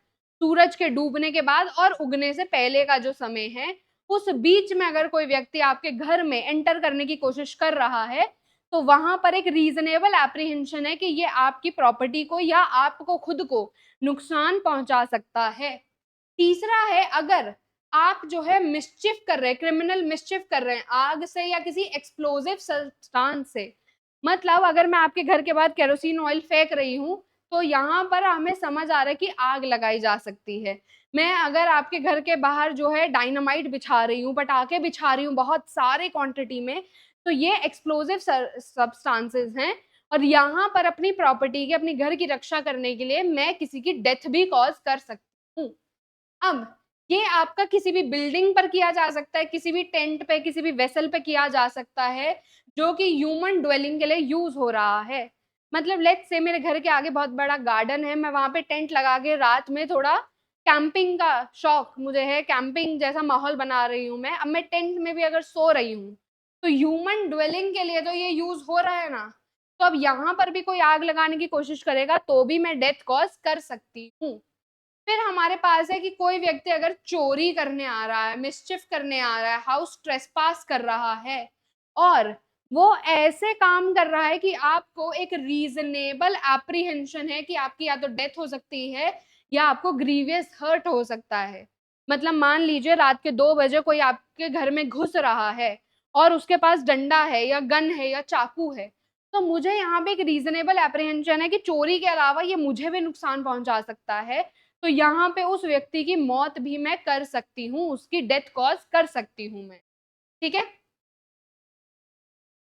सूरज के डूबने के बाद और उगने से पहले का जो समय है, उस बीच में अगर कोई व्यक्ति आपके घर में एंटर करने की कोशिश कर रहा है, तो वहां पर एक रीजनेबल एप्रीहेंशन है कि ये आपकी प्रॉपर्टी को या आपको खुद को नुकसान पहुंचा सकता है। तीसरा है, अगर आप जो है मिसचिफ कर रहे हैं, क्रिमिनल मिसचिफ कर रहे हैं आग से या किसी एक्सप्लोजिव सब्सटेंस से, मतलब अगर मैं आपके घर के बाद केरोसिन ऑयल फेंक रही हूँ, तो यहाँ पर हमें समझ आ रहा है कि आग लगाई जा सकती है। मैं अगर आपके घर के बाहर जो है डायनामाइट बिछा रही हूँ, पटाखे बिछा रही हूँ बहुत सारे क्वांटिटी में, तो ये एक्सप्लोजिव सब्सटेंसेस हैं, और यहाँ पर अपनी प्रॉपर्टी की, अपनी घर की रक्षा करने के लिए मैं किसी की डेथ भी कॉज कर सकती हूँ। अब ये आपका किसी भी बिल्डिंग पर किया जा सकता है, किसी भी टेंट पे, किसी भी वेसल पे किया जा सकता है जो कि ह्यूमन ड्वेलिंग के लिए यूज हो रहा है। मतलब लेट्स से मेरे घर के आगे बहुत बड़ा गार्डन है, मैं वहां पे टेंट लगा के रात में थोड़ा कैंपिंग का शौक मुझे है, कैंपिंग जैसा माहौल बना रही हूँ मैं, अब मैं टेंट में भी अगर सो रही हूँ, तो ह्यूमन ड्वेलिंग के लिए तो ये यूज हो रहा है ना। तो अब यहाँ पर भी कोई आग लगाने की कोशिश करेगा तो भी मैं डेथ कॉज कर सकती हूँ। फिर हमारे पास है कि कोई व्यक्ति अगर चोरी करने आ रहा है, मिसचिफ करने आ रहा है, हाउस ट्रेसपास कर रहा है, और वो ऐसे काम कर रहा है कि आपको एक रीजनेबल एप्रीहेंशन है कि आपकी या तो डेथ हो सकती है या आपको ग्रीवियस हर्ट हो सकता है। मतलब मान लीजिए रात के 2 बजे कोई आपके घर में घुस रहा है और उसके पास डंडा है या गन है या चाकू है, तो मुझे यहाँ पे एक रीजनेबल एप्रीहेंशन है कि चोरी के अलावा ये मुझे भी नुकसान पहुंचा सकता है। तो यहाँ पे उस व्यक्ति की मौत भी मैं कर सकती हूँ, उसकी डेथ कॉज कर सकती हूँ मैं, ठीक है।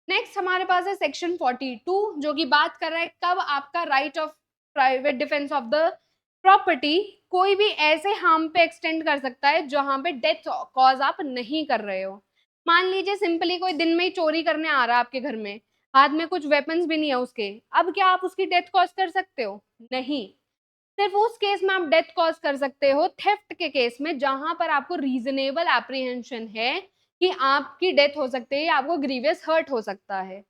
नेक्स्ट हमारे पास है सेक्शन 42 जो कि बात कर रहा है कब आपका right of private defence of the property कोई भी ऐसे हार्म पे एक्सटेंड कर सकता है जहां पे डेथ कॉज आप नहीं कर रहे हो। मान लीजिए सिंपली कोई दिन में ही चोरी करने आ रहा है आपके घर में, हाथ में कुछ वेपन्स भी नहीं है उसके, अब क्या आप उसकी डेथ कॉज कर सकते हो? नहीं। सिर्फ उस केस में आप डेथ कॉज कर सकते हो, थेफ्ट के केस में, जहां पर आपको रीजनेबल एप्रीहेंशन है कि आपकी डेथ हो सकती है या आपको ग्रीवियस हर्ट हो सकता है।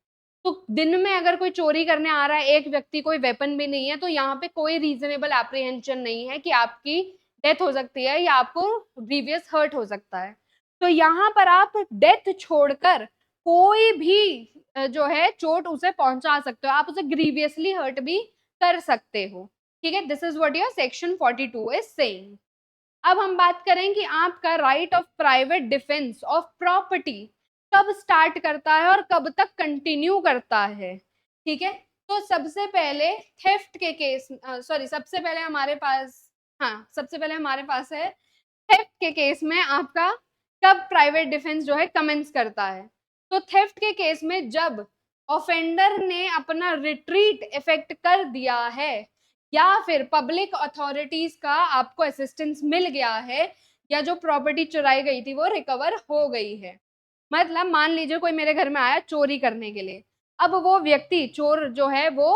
तो दिन में अगर कोई चोरी करने आ रहा है, एक व्यक्ति, कोई वेपन भी नहीं है, तो यहाँ पे कोई रीजनेबल एप्रीहेंशन नहीं है कि आपकी डेथ हो सकती है या आपको ग्रीवियस हर्ट हो सकता है। तो यहाँ पर आप डेथ छोड़कर कोई भी जो है चोट उसे पहुंचा सकते हो, आप उसे ग्रीवियसली हर्ट भी कर सकते हो, ठीक है। This is what your section 42 is saying. अब हम बात करें कि आपका right of private defence of property कब स्टार्ट करता है और कब तक कंटिन्यू करता है, ठीक है। तो सबसे पहले थेफ्ट के केस, सबसे पहले हमारे पास, हाँ, सबसे पहले हमारे पास है थेफ्ट के केस में आपका कब प्राइवेट डिफेंस जो है कमेंस करता है। तो थेफ्ट के केस में जब ऑफेंडर ने अपना रिट्रीट इफेक्ट कर दिया है या फिर पब्लिक अथॉरिटीज का आपको असिस्टेंस मिल गया है या जो प्रॉपर्टी चुराई गई थी वो रिकवर हो गई है। मतलब मान लीजिए कोई मेरे घर में आया चोरी करने के लिए, अब वो व्यक्ति चोर जो है वो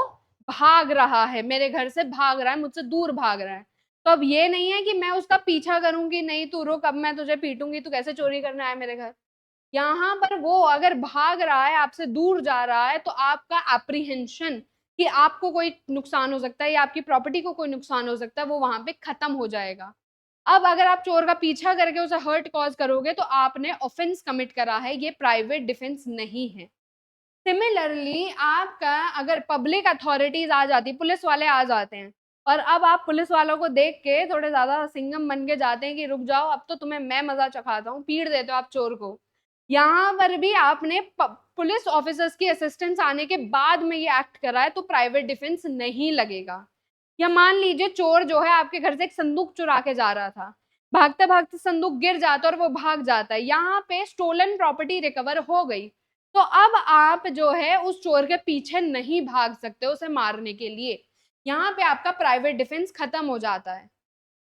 भाग रहा है, मेरे घर से भाग रहा है, मुझसे दूर भाग रहा है, तो अब ये नहीं है कि मैं उसका पीछा करूंगी, नहीं तू रुक, अब मैं तुझे पीटूंगी, तू कैसे चोरी करने आया मेरे घर। यहाँ पर वो अगर भाग रहा है, आपसे दूर जा रहा है, तो आपका एप्रीहेंशन कि आपको कोई नुकसान हो सकता है या आपकी प्रॉपर्टी को कोई नुकसान हो सकता है, वो वहां पे खत्म हो जाएगा। अब अगर आप चोर का पीछा करके उसे हर्ट कॉज करोगे तो आपने ऑफेंस कमिट करा है, ये प्राइवेट डिफेंस नहीं है। सिमिलरली आपका अगर पब्लिक अथॉरिटीज आ जाती, पुलिस वाले आ जाते हैं, और अब आप पुलिस वालों को देख के थोड़े ज्यादा सिंघम बन के जाते हैं कि रुक जाओ अब तो तुम्हें मैं मजा चखाता हूँ, पीट देते हो आप चोर को, यहाँ पर भी आपने पुलिस ऑफिसर्स की असिस्टेंस आने के बाद में ये एक्ट करा है, तो प्राइवेट डिफेंस नहीं लगेगा। या मान लीजिए चोर जो है आपके घर से एक संदूक चुरा के जा रहा था, भागते भागते संदूक गिर जाता है और वो भाग जाता है, यहाँ पे स्टोलन प्रॉपर्टी रिकवर हो गई, तो अब आप जो है उस चोर के पीछे नहीं भाग सकते उसे मारने के लिए, यहाँ पे आपका प्राइवेट डिफेंस खत्म हो जाता है।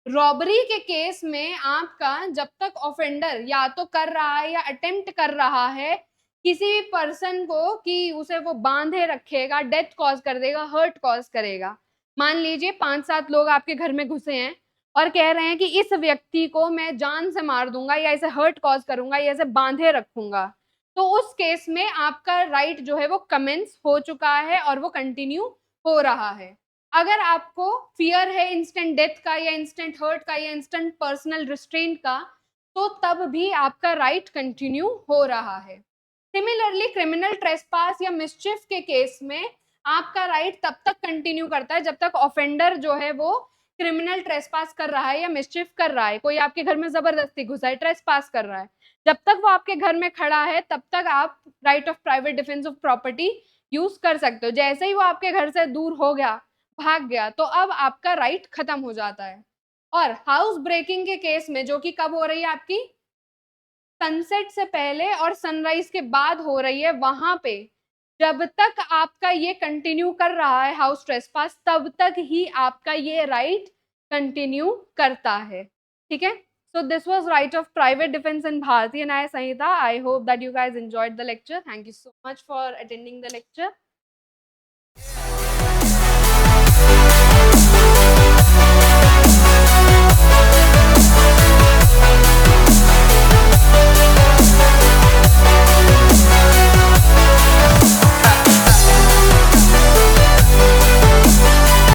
रॉबरी के केस में आपका जब तक ऑफेंडर या तो कर रहा है या अटेम्प्ट कर रहा है किसी भी पर्सन को कि उसे वो बांधे रखेगा, डेथ कॉज कर देगा, हर्ट कॉज करेगा। मान लीजिए 5-7 लोग आपके घर में घुसे हैं और कह रहे हैं कि इस व्यक्ति को मैं जान से मार दूंगा या इसे हर्ट कॉज करूंगा या इसे बांधे रखूंगा, तो उस केस में आपका राइट जो है वो कमेंस हो चुका है और वो कंटिन्यू हो रहा है। अगर आपको फियर है इंस्टेंट डेथ का या इंस्टेंट हर्ट का या इंस्टेंट पर्सनल रिस्ट्रेंट का, तो तब भी आपका राइट कंटिन्यू हो रहा है। सिमिलरली क्रिमिनल ट्रेसपास या मिसचिफ के केस में आपका राइट तब तक कंटिन्यू करता है जब तक ऑफेंडर जो है वो क्रिमिनल ट्रेसपास कर रहा है या मिसचिफ कर रहा है, कोई आपके घर में जबरदस्ती घुसा है, ट्रेसपास कर रहा है, जब तक वो आपके घर में खड़ा है तब तक आप right of private defence of property use कर सकते हो। जैसे ही वो आपके घर से दूर हो गया, भाग गया, तो अब आपका राइट खत्म हो जाता है। और हाउस ब्रेकिंग के केस में, जो कि कब हो रही है आपकी सनसेट से पहले और सनराइज के बाद हो रही है, वहां पे जब तक आपका ये कंटिन्यू कर रहा है हाउस ट्रेसपास, तब तक ही आपका ये राइट कंटिन्यू करता है, ठीक है। So this was right of private defense in Bharatiya Nyaya Samhita. I hope that you guys enjoyed the lecture. Thank you so much for attending the lecture.